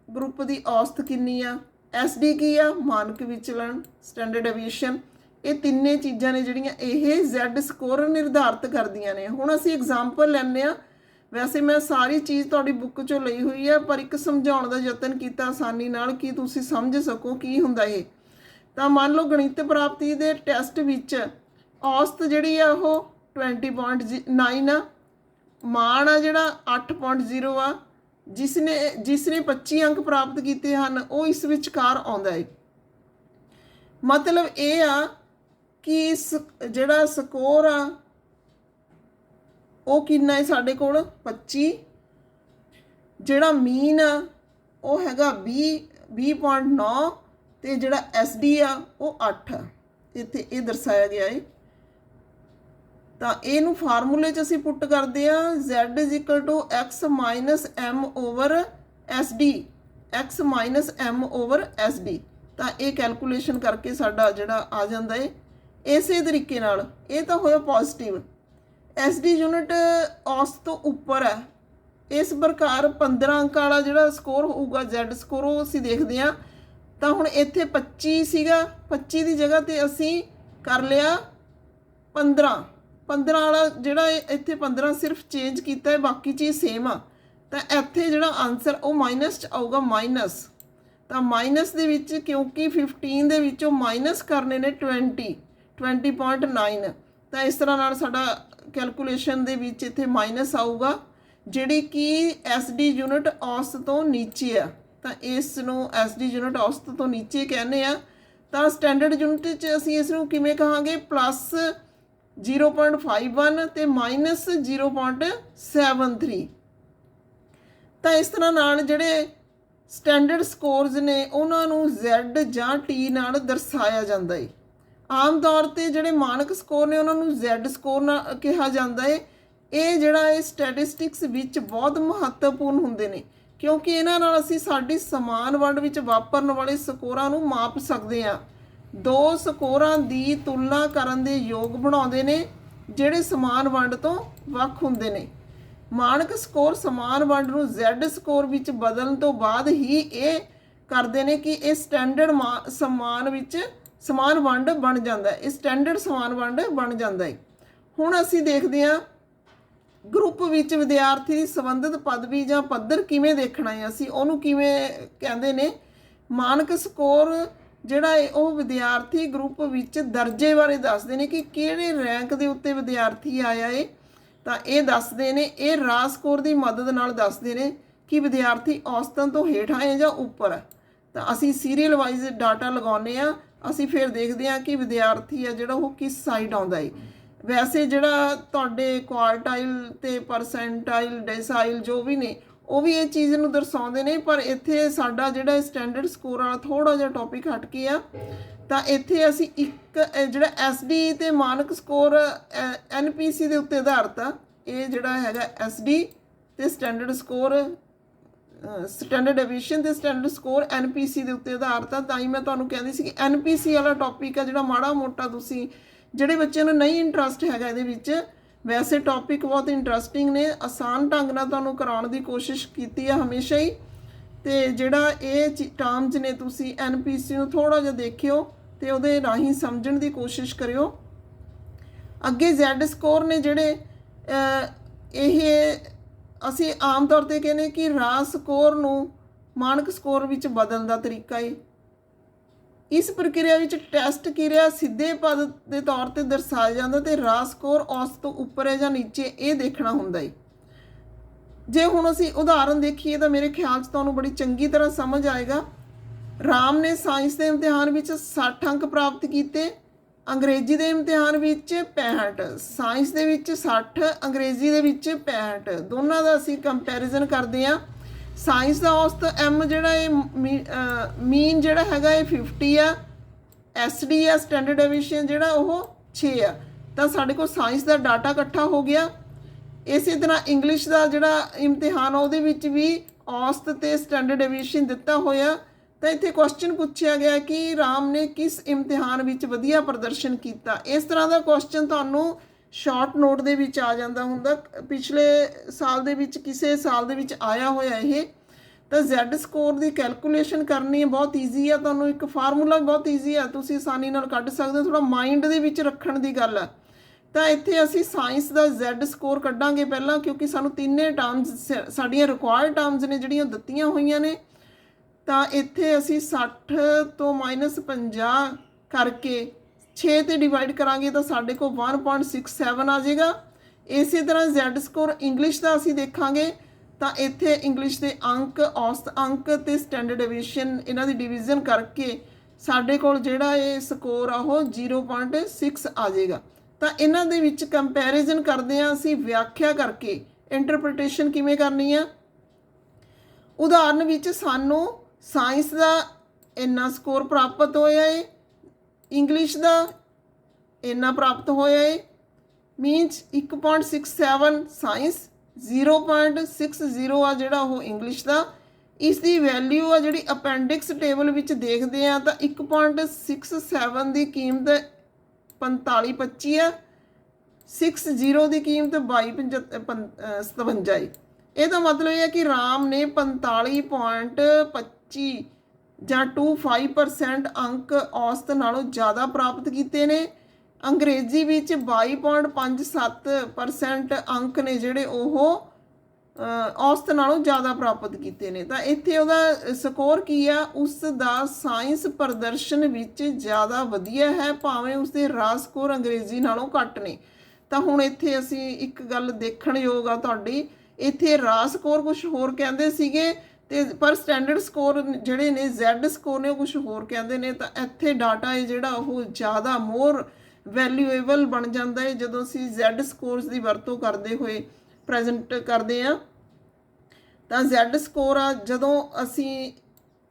ਗਰੁੱਪ ਦੀ ਔਸਤ ਕਿੰਨੀ ਆ। SD ਕੀ ਆ? ਮਾਨਕ ਵਿਚਲਨ, ਸਟੈਂਡਰਡ ਡਿਵੀਜ਼ਨ। ਇਹ ਤਿੰਨੇ ਚੀਜ਼ਾਂ ਨੇ ਜਿਹੜੀਆਂ ਇਹ Z ਸਕੋਰ ਨਿਰਧਾਰਿਤ ਕਰਦੀਆਂ ਨੇ। ਹੁਣ ਅਸੀਂ ਐਗਜ਼ਾਮਪਲ ਲੈਂਦੇ ਹਾਂ। ਵੈਸੇ ਮੈਂ ਸਾਰੀ ਚੀਜ਼ ਤੁਹਾਡੀ ਬੁੱਕ 'ਚੋਂ ਲਈ ਹੋਈ ਹੈ ਪਰ ਇੱਕ ਸਮਝਾਉਣ ਦਾ ਯਤਨ ਕੀਤਾ ਆਸਾਨੀ ਨਾਲ ਕਿ ਤੁਸੀਂ ਸਮਝ ਸਕੋ ਕੀ ਹੁੰਦਾ ਇਹ। ਤਾਂ ਮੰਨ ਲਓ ਗਣਿਤ ਪ੍ਰਾਪਤੀ ਦੇ ਟੈਸਟ ਵਿੱਚ ਔਸਤ ਜਿਹੜੀ ਆ ਉਹ 20.9 ਆ। ਮਾਨ ਆ ਜਿਹੜਾ 8.0 ਆ। ਜਿਸ ਨੇ 25 ਅੰਕ ਪ੍ਰਾਪਤ ਕੀਤੇ ਹਨ ਉਹ ਇਸ ਵਿਚਕਾਰ ਆਉਂਦਾ ਹੈ। ਮਤਲਬ ਇਹ ਆ ਕਿ ਜਿਹੜਾ ਸਕੋਰ ਆ ਉਹ ਕਿੰਨਾ ਹੈ ਸਾਡੇ ਕੋਲ 25। ਜਿਹੜਾ ਮੀਨ ਆ ਉਹ ਹੈਗਾ 20.9 ਤੇ ਜਿਹੜਾ SD ਆ ਉਹ 8 ਆ। ਇੱਥੇ ਇਹ ਦਰਸਾਇਆ ਗਿਆ ਹੈ। ਤਾਂ ਇਹਨੂੰ ਫਾਰਮੂਲੇ 'ਚ ਅਸੀਂ ਪੁੱਟ ਕਰਦੇ ਆ Z = X - M / SD। X - M / SD। ਤਾਂ ਇਹ ਕੈਲਕੂਲੇਸ਼ਨ ਕਰਕੇ ਸਾਡਾ ਜਿਹੜਾ ਆ ਜਾਂਦਾ ਹੈ। ਇਸੇ ਤਰੀਕੇ ਨਾਲ ਇਹ ਤਾਂ ਹੋਇਆ ਪੋਜ਼ਿਟਿਵ। SD ਯੂਨਿਟ ਔਸਤ ਤੋਂ ਉੱਪਰ ਹੈ। ਇਸ ਪ੍ਰਕਾਰ 15 ਅੰਕ ਵਾਲਾ ਜਿਹੜਾ ਸਕੋਰ ਹੋਊਗਾ Z ਸਕੋਰ ਉਹ ਅਸੀਂ ਦੇਖਦੇ ਹਾਂ। ਤਾਂ ਹੁਣ ਇੱਥੇ 25 ਸੀਗਾ। 25 ਦੀ ਜਗ੍ਹਾ 'ਤੇ ਅਸੀਂ ਕਰ ਲਿਆ 15 ਵਾਲਾ ਜਿਹੜਾ ਇੱਥੇ 15 ਸਿਰਫ ਚੇਂਜ ਕੀਤਾ ਹੈ ਬਾਕੀ ਚੀਜ਼ ਸੇਮ ਆ। ਤਾਂ ਇੱਥੇ ਜਿਹੜਾ ਆਨਸਰ ਉਹ ਮਾਈਨਸ 'ਚ ਆਊਗਾ ਮਾਈਨਸ। ਤਾਂ ਮਾਈਨਸ ਦੇ ਵਿੱਚ ਕਿਉਂਕਿ 15 ਦੇ ਵਿੱਚੋਂ ਮਾਈਨਸ ਕਰਨੇ ਨੇ 20.9। ਤਾਂ ਇਸ ਤਰ੍ਹਾਂ ਨਾਲ ਸਾਡਾ ਕੈਲਕੂਲੇਸ਼ਨ ਦੇ ਵਿੱਚ ਇੱਥੇ ਮਾਈਨਸ ਆਊਗਾ ਜਿਹੜੀ ਕਿ SD ਯੂਨਿਟ ਔਸਤ ਤੋਂ ਨੀਚੇ ਆ। ਤਾਂ ਇਸ ਨੂੰ SD ਯੂਨਿਟ ਔਸਤ ਤੋਂ ਨੀਚੇ ਕਹਿੰਦੇ ਆ। ਤਾਂ ਸਟੈਂਡਰਡ ਯੂਨਿਟ 'ਚ ਅਸੀਂ ਇਸ ਨੂੰ ਕਿਵੇਂ ਕਹਾਂਗੇ? ਪਲੱਸ 0.51 ਤੇ ਮਾਈਨਸ 0.73। ਤਾਂ ਇਸ ਤਰ੍ਹਾਂ ਨਾਲ ਜਿਹੜੇ ਸਟੈਂਡਰਡ ਸਕੋਰਸ ਨੇ ਉਹਨਾਂ ਨੂੰ Z ਜਾਂ T ਨਾਲ ਦਰਸਾਇਆ ਜਾਂਦਾ ਹੈ। ਆਮ ਤੌਰ 'ਤੇ ਜਿਹੜੇ ਮਾਨਕ ਸਕੋਰ ਨੇ ਉਹਨਾਂ ਨੂੰ Z ਸਕੋਰ ਨਾਲ ਕਿਹਾ ਜਾਂਦਾ ਹੈ। ਇਹ ਜਿਹੜਾ ਇਹ ਸਟੈਟਿਸਟਿਕਸ ਵਿੱਚ ਬਹੁਤ ਮਹੱਤਵਪੂਰਨ ਹੁੰਦੇ ਨੇ ਕਿਉਂਕਿ ਇਹਨਾਂ ਨਾਲ ਅਸੀਂ ਸਾਡੀ ਸਮਾਨ ਵੰਡ ਵਿੱਚ ਵਾਪਰਨ ਵਾਲੇ ਸਕੋਰਾਂ ਨੂੰ ਮਾਪ ਸਕਦੇ ਹਾਂ। ਦੋ ਸਕੋਰਾਂ ਦੀ ਤੁਲਨਾ ਕਰਨ ਦੇ ਯੋਗ ਬਣਾਉਂਦੇ ਨੇ ਜਿਹੜੇ ਸਮਾਨ ਵੰਡ ਤੋਂ ਵੱਖ ਹੁੰਦੇ ਨੇ। ਮਾਣਕ ਸਕੋਰ ਸਮਾਨ ਵੰਡ ਨੂੰ Z ਸਕੋਰ ਵਿੱਚ ਬਦਲਣ ਤੋਂ ਬਾਅਦ ਹੀ ਇਹ ਕਰਦੇ ਨੇ ਕਿ ਇਹ ਸਟੈਂਡਰਡ ਸਮਾਨ ਵੰਡ ਬਣ ਜਾਂਦਾ ਹੈ। ਇਹ ਸਟੈਂਡਰਡ ਸਮਾਨ ਵੰਡ ਬਣ ਜਾਂਦਾ ਹੈ। ਹੁਣ ਅਸੀਂ ਦੇਖਦੇ ਹਾਂ ਗਰੁੱਪ ਵਿੱਚ ਵਿਦਿਆਰਥੀ ਦੀ ਸੰਬੰਧਿਤ ਪਦਵੀ ਜਾਂ ਪੱਧਰ ਕਿਵੇਂ ਦੇਖਣਾ ਹੈ, ਅਸੀਂ ਉਹਨੂੰ ਕਿਵੇਂ ਕਹਿੰਦੇ ਨੇ। ਮਾਨਕ ਸਕੋਰ ਜਿਹੜਾ ਹੈ ਉਹ ਵਿਦਿਆਰਥੀ ਗਰੁੱਪ ਵਿੱਚ ਦਰਜੇ ਬਾਰੇ ਦੱਸਦੇ ਨੇ ਕਿ ਕਿਹੜੇ ਰੈਂਕ ਦੇ ਉੱਤੇ ਵਿਦਿਆਰਥੀ ਆਇਆ ਹੈ। ਤਾਂ ਇਹ ਦੱਸਦੇ ਨੇ, ਇਹ ਰਾਜ ਸਕੋਰ ਦੀ ਮਦਦ ਨਾਲ ਦੱਸਦੇ ਨੇ ਕਿ ਵਿਦਿਆਰਥੀ ਔਸਤਨ ਤੋਂ ਹੇਠਾਂ ਹੈ ਜਾਂ ਉੱਪਰ ਹੈ। ਤਾਂ ਅਸੀਂ ਸੀਰੀਅਲ ਵਾਈਜ਼ ਡਾਟਾ ਲਗਾਉਂਦੇ ਹਾਂ, ਅਸੀਂ ਫਿਰ ਦੇਖਦੇ ਹਾਂ ਕਿ ਵਿਦਿਆਰਥੀ ਹੈ ਜਿਹੜਾ ਉਹ ਕਿਸ ਸਾਈਡ ਆਉਂਦਾ ਹੈ। ਵੈਸੇ ਜਿਹੜਾ ਤੁਹਾਡੇ ਕੁਆਰਟਾਈਲ ਤੇ ਪਰਸੈਂਟਾਈਲ ਡੈਸਾਈਲ ਜੋ ਵੀ ਨੇ ਉਹ ਵੀ ਇਹ ਚੀਜ਼ ਨੂੰ ਦਰਸਾਉਂਦੇ ਨੇ, ਪਰ ਇੱਥੇ ਸਾਡਾ ਜਿਹੜਾ ਸਟੈਂਡਰਡ ਸਕੋਰ ਵਾਲਾ ਥੋੜ੍ਹਾ ਜਿਹਾ ਟੌਪਿਕ ਹਟ ਕੇ ਆ। ਤਾਂ ਇੱਥੇ ਅਸੀਂ ਇੱਕ ਜਿਹੜਾ SD ਤੇ ਮਾਨਕ ਸਕੋਰ NPC ਦੇ ਉੱਤੇ ਆਧਾਰਿਤ ਆ। ਇਹ ਜਿਹੜਾ ਹੈਗਾ SD ਤੇ ਸਟੈਂਡਰਡ ਸਕੋਰ ਸਟੈਂਡਰਡ ਡਿਵੀਜ਼ਨ ਤੇ ਸਟੈਂਡਰਡ ਸਕੋਰ NPC ਦੇ ਉੱਤੇ ਆਧਾਰਿਤ ਆ। ਤਾਂ ਹੀ ਮੈਂ ਤੁਹਾਨੂੰ ਕਹਿੰਦੀ ਸੀ ਕਿ NPC ਵਾਲਾ ਟੌਪਿਕ ਆ ਜਿਹੜਾ ਮਾੜਾ ਮੋਟਾ ਤੁਸੀਂ ਜਿਹੜੇ ਬੱਚਿਆਂ ਨੂੰ ਨਹੀਂ ਇੰਟਰਸਟ ਹੈਗਾ ਇਹਦੇ ਵਿੱਚ, ਵੈਸੇ ਟੌਪਿਕ ਬਹੁਤ ਇੰਟਰਸਟਿੰਗ ਨੇ, ਆਸਾਨ ਢੰਗ ਨਾਲ ਤੁਹਾਨੂੰ ਕਰਾਉਣ ਦੀ ਕੋਸ਼ਿਸ਼ ਕੀਤੀ ਆ ਹਮੇਸ਼ਾ ਹੀ। ਤੇ ਜਿਹੜਾ ਇਹ ਟਰਮਸ ਨੇ ਤੁਸੀਂ NPC ਨੂੰ ਥੋੜ੍ਹਾ ਜਿਹਾ ਦੇਖਿਓ ਤੇ ਉਹਦੇ ਰਾਹੀਂ ਸਮਝਣ ਦੀ ਕੋਸ਼ਿਸ਼ ਕਰਿਓ। ਅੱਗੇ Z ਸਕੋਰ ਨੇ ਜਿਹੜੇ ਇਹ ਅਸੀਂ ਆਮ ਤੌਰ 'ਤੇ ਕਹਿੰਦੇ ਕਿ ਰਾਜ ਸਕੋਰ ਨੂੰ ਮਾਨਕ ਸਕੋਰ ਵਿੱਚ ਬਦਲਣ ਦਾ ਤਰੀਕਾ ਹੈ। ਇਸ ਪ੍ਰਕਿਰਿਆ ਵਿੱਚ ਟੈਸਟ ਕਿਰਿਆ ਸਿੱਧੇ ਪਦ ਦੇ ਤੌਰ ਤੇ ਦਰਸਾਇਆ ਜਾਂਦਾ ਤੇ ਰਾਜ ਸਕੋਰ ਔਸਤ ਤੋਂ ਉੱਪਰ ਹੈ ਜਾਂ ਨੀਚੇ ਇਹ ਦੇਖਣਾ ਹੁੰਦਾ ਹੈ। ਜੇ ਹੁਣ ਅਸੀਂ ਉਦਾਹਰਨ ਦੇਖੀਏ ਤਾਂ ਮੇਰੇ ਖਿਆਲ 'ਚ ਤੁਹਾਨੂੰ ਬੜੀ ਚੰਗੀ ਤਰ੍ਹਾਂ ਸਮਝ ਆਏਗਾ। ਰਾਮ ਨੇ ਸਾਇੰਸ ਦੇ ਇਮਤਿਹਾਨ ਵਿੱਚ 60 ਅੰਕ ਪ੍ਰਾਪਤ ਕੀਤੇ, ਅੰਗਰੇਜ਼ੀ ਦੇ ਇਮਤਿਹਾਨ ਵਿੱਚ 65, ਸਾਇੰਸ ਦੇ ਵਿੱਚ 60, ਅੰਗਰੇਜ਼ੀ ਦੇ ਵਿੱਚ 65। ਦੋਨਾਂ ਦਾ ਅਸੀਂ ਕੰਪੈਰੀਜ਼ਨ ਕਰਦੇ ਹਾਂ। ਸਾਇੰਸ ਦਾ ਔਸਤ M ਜਿਹੜਾ ਇਹ ਮੀਨ ਜਿਹੜਾ ਹੈਗਾ ਇਹ 50 ਆ, SD ਆ ਸਟੈਂਡਰਡ ਡਿਵੀਜ਼ਨ ਜਿਹੜਾ ਉਹ 6 ਆ। ਤਾਂ ਸਾਡੇ ਕੋਲ ਸਾਇੰਸ ਦਾ ਡਾਟਾ ਇਕੱਠਾ ਹੋ ਗਿਆ। ਇਸੇ ਤਰ੍ਹਾਂ ਇੰਗਲਿਸ਼ ਦਾ ਜਿਹੜਾ ਇਮਤਿਹਾਨ ਆ ਉਹਦੇ ਵਿੱਚ ਵੀ ਔਸਤ ਤੇ ਸਟੈਂਡਰਡ ਡਿਵੀਜ਼ਨ ਦਿੱਤਾ ਹੋਇਆ। ਤਾਂ ਇੱਥੇ ਕੁਐਸਚਨ ਪੁੱਛਿਆ ਗਿਆ ਕਿ ਰਾਮ ਨੇ ਕਿਸ ਇਮਤਿਹਾਨ ਵਿੱਚ ਵਧੀਆ ਪ੍ਰਦਰਸ਼ਨ ਕੀਤਾ। ਇਸ ਤਰ੍ਹਾਂ ਦਾ ਕੁਐਸਚਨ ਤੁਹਾਨੂੰ ਸ਼ਾਰਟ ਨੋਟ ਦੇ ਵਿੱਚ ਆ ਜਾਂਦਾ ਹੁੰਦਾ, ਪਿਛਲੇ ਸਾਲ ਦੇ ਵਿੱਚ ਕਿਸੇ ਸਾਲ ਦੇ ਵਿੱਚ ਆਇਆ ਹੋਇਆ ਇਹ। ਤਾਂ Z ਸਕੋਰ ਦੀ ਕੈਲਕੂਲੇਸ਼ਨ ਕਰਨੀ ਹੈ ਬਹੁਤ ਈਜ਼ੀ ਆ, ਤੁਹਾਨੂੰ ਇੱਕ ਫਾਰਮੂਲਾ ਬਹੁਤ ਈਜ਼ੀ ਆ, ਤੁਸੀਂ ਆਸਾਨੀ ਨਾਲ ਕੱਢ ਸਕਦੇ ਹੋ, ਥੋੜ੍ਹਾ ਮਾਈਂਡ ਦੇ ਵਿੱਚ ਰੱਖਣ ਦੀ ਗੱਲ ਆ। ਤਾਂ ਇੱਥੇ ਅਸੀਂ ਸਾਇੰਸ ਦਾ Z ਸਕੋਰ ਕੱਢਾਂਗੇ ਪਹਿਲਾਂ, ਕਿਉਂਕਿ ਸਾਨੂੰ ਤਿੰਨੇ ਟਰਮਸ ਸਾਡੀਆਂ ਰਿਕੁਆਇਰਡ ਟਰਮਸ ਨੇ ਜਿਹੜੀਆਂ ਦਿੱਤੀਆਂ ਹੋਈਆਂ ਨੇ। ਤਾਂ ਇੱਥੇ ਅਸੀਂ 60 ਤੋਂ -50 ਕਰਕੇ 6 ਤੇ ਡਿਵਾਈਡ ਕਰਾਂਗੇ ਤਾਂ ਸਾਡੇ ਕੋਲ 1.67 ਆ ਜਾਏਗਾ। ਇਸੇ ਤਰ੍ਹਾਂ Z ਸਕੋਰ ਇੰਗਲਿਸ਼ ਦਾ ਅਸੀਂ ਦੇਖਾਂਗੇ ਤਾਂ ਇੱਥੇ ਇੰਗਲਿਸ਼ ਦੇ ਅੰਕ, ਔਸਤ ਅੰਕ ਤੇ ਸਟੈਂਡਰਡ ਡਿਵੀਜ਼ਨ ਇਹਨਾਂ ਦੀ ਡਿਵੀਜ਼ਨ ਕਰਕੇ ਸਾਡੇ ਕੋਲ ਜਿਹੜਾ ਇਹ ਸਕੋਰ ਆ ਉਹ 0.6 ਆ ਜਾਏਗਾ। ਤਾਂ ਇਹਨਾਂ ਦੇ ਵਿੱਚ ਕੰਪੈਰੀਜ਼ਨ ਕਰਦੇ ਹਾਂ ਅਸੀਂ ਵਿਆਖਿਆ ਕਰਕੇ, ਇੰਟਰਪ੍ਰੀਟੇਸ਼ਨ ਕਿਵੇਂ ਕਰਨੀ ਆ। ਉਦਾਹਰਨ ਵਿੱਚ ਸਾਨੂੰ ਸਾਇੰਸ ਦਾ ਇੰਨਾ ਸਕੋਰ ਪ੍ਰਾਪਤ ਹੋਇਆ ਹੈ, ਇੰਗਲਿਸ਼ ਦਾ ਇੰਨਾ ਪ੍ਰਾਪਤ ਹੋਇਆ ਹੈ, ਮੀਨਸ 1.67 ਸਾਇੰਸ, 0.60 ਆ ਜਿਹੜਾ ਉਹ ਇੰਗਲਿਸ਼ ਦਾ। ਇਸ ਦੀ ਵੈਲਿਊ ਆ ਜਿਹੜੀ ਅਪੈਂਡਿਕਸ ਟੇਬਲ ਵਿੱਚ ਦੇਖਦੇ ਆ ਤਾਂ 1.67 ਦੀ ਕੀਮਤ 4525 ਆ, 60 ਦੀ ਕੀਮਤ 2257 ਹੈ। ਇਹਦਾ ਮਤਲਬ ਇਹ ਹੈ ਕਿ ਰਾਮ ਨੇ 45.25 ਜਾਂ 25% ਅੰਕ ਔਸਤ ਨਾਲੋਂ ਜ਼ਿਆਦਾ ਪ੍ਰਾਪਤ ਕੀਤੇ ਨੇ। ਅੰਗਰੇਜ਼ੀ ਵਿੱਚ 22.57% ਅੰਕ ਨੇ ਜਿਹੜੇ ਉਹ ਔਸਤ ਨਾਲੋਂ ਜ਼ਿਆਦਾ ਪ੍ਰਾਪਤ ਕੀਤੇ ਨੇ। ਤਾਂ ਇੱਥੇ ਉਹਦਾ ਸਕੋਰ ਕੀ ਆ, ਉਸ ਦਾ ਸਾਇੰਸ ਪ੍ਰਦਰਸ਼ਨ ਵਿੱਚ ਜ਼ਿਆਦਾ ਵਧੀਆ ਹੈ, ਭਾਵੇਂ ਉਸਦੇ ਰਾਜ ਸਕੋਰ ਅੰਗਰੇਜ਼ੀ ਨਾਲੋਂ ਘੱਟ ਨੇ। ਤਾਂ ਹੁਣ ਇੱਥੇ ਅਸੀਂ ਇੱਕ ਗੱਲ ਦੇਖਣ ਯੋਗ ਆ ਤੁਹਾਡੀ, ਇੱਥੇ ਰਾਜ ਸਕੋਰ ਕੁਛ ਹੋਰ ਕਹਿੰਦੇ ਸੀਗੇ ਤੇ ਪਰ ਸਟੈਂਡਰਡ ਸਕੋਰ ਜਿਹੜੇ ਨੇ Z ਸਕੋਰ ਨੇ ਉਹ ਕੁਛ ਹੋਰ ਕਹਿੰਦੇ ਨੇ। ਤਾਂ ਇੱਥੇ ਡਾਟਾ ਹੈ ਜਿਹੜਾ ਉਹ ਜ਼ਿਆਦਾ ਮੋਰ ਵੈਲਿਊਏਬਲ ਬਣ ਜਾਂਦਾ ਹੈ ਜਦੋਂ ਅਸੀਂ Z ਸਕੋਰਸ ਦੀ ਵਰਤੋਂ ਕਰਦੇ ਹੋਏ ਪ੍ਰੈਜ਼ੈਂਟ ਕਰਦੇ ਹਾਂ। ਤਾਂ Z ਸਕੋਰ ਆ ਜਦੋਂ ਅਸੀਂ